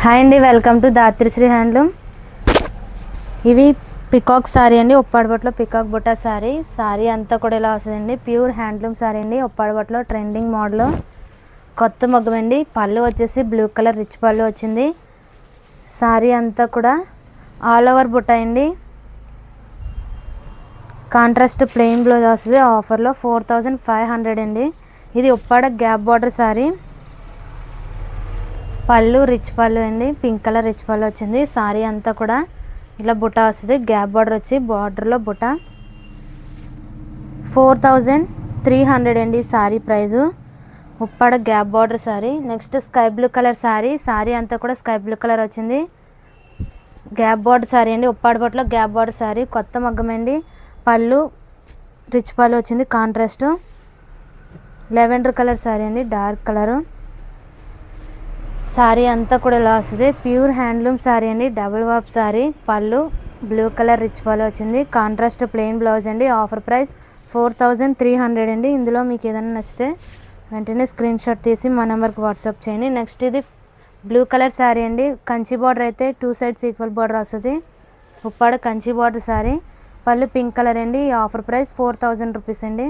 Hi అండి, welcome to దాత్రిశ్రీ handloom. ఇవి peacock sorry అండి, ఉప్పాడబట్లో పికాక్ బుట్ట సారీ. సారీ అంతా కూడా ఇలా వస్తుందండి. ప్యూర్ హ్యాండ్లూమ్ సారీ అండి, ఉప్పాడబట్లో ట్రెండింగ్ మోడల్, కొత్త మగ్గం అండి. పళ్ళు వచ్చేసి బ్లూ కలర్ రిచ్ పళ్ళు వచ్చింది. సారీ అంతా కూడా ఆల్ ఓవర్ బుట్ట అండి. కాంట్రాస్ట్ ప్లెయిన్ బ్లౌజ్ వస్తుంది. ఆఫర్లో 4500 అండి. ఇది ఉప్పాడ గ్యాప్ బార్డర్ సారీ. పళ్ళు రిచ్ పళ్ళు అండి, పింక్ కలర్ రిచ్ పళ్ళు వచ్చింది. సారీ అంతా కూడా ఇలా బుట్ట వస్తుంది. గ్యాప్ బార్డర్ వచ్చి బార్డర్లో బుట్ట. 4300 అండి sari price. Uppada gap border sari. Next sky blue colour sari. Sari అంతా కూడా స్కై బ్లూ కలర్ వచ్చింది. గ్యాప్ బార్డర్ సారీ అండి, ఉప్పాడ బొట్లో గ్యాప్ బార్డర్ సారీ. కొత్త మగ్గం అండి. పళ్ళు రిచ్ పళ్ళు వచ్చింది. కాంట్రాస్ట్ లెవెండర్ కలర్ సారీ అండి, డార్క్ కలరు. సారీ అంతా కూడా ఇలా వస్తుంది. ప్యూర్ హ్యాండ్లూమ్ సారీ అండి, double warp sari. Pallu blue colour rich pallu వచ్చింది. కాంట్రాస్ట్ ప్లెయిన్ బ్లౌజ్ అండి. ఆఫర్ ప్రైస్ 4300 అండి. ఇందులో మీకు ఏదైనా నచ్చితే వెంటనే స్క్రీన్ షాట్ తీసి మా నెంబర్కి వాట్సాప్ చేయండి. నెక్స్ట్ ఇది బ్లూ కలర్ సారీ అండి. కంచి బార్డర్ అయితే 2 సైడ్స్ ఈక్వల్ బార్డర్ వస్తుంది. Uppada Kanchi border sorry. పళ్ళు పింక్ కలర్ అండి. ఆఫర్ ప్రైస్ 4000 రూపీస్ అండి.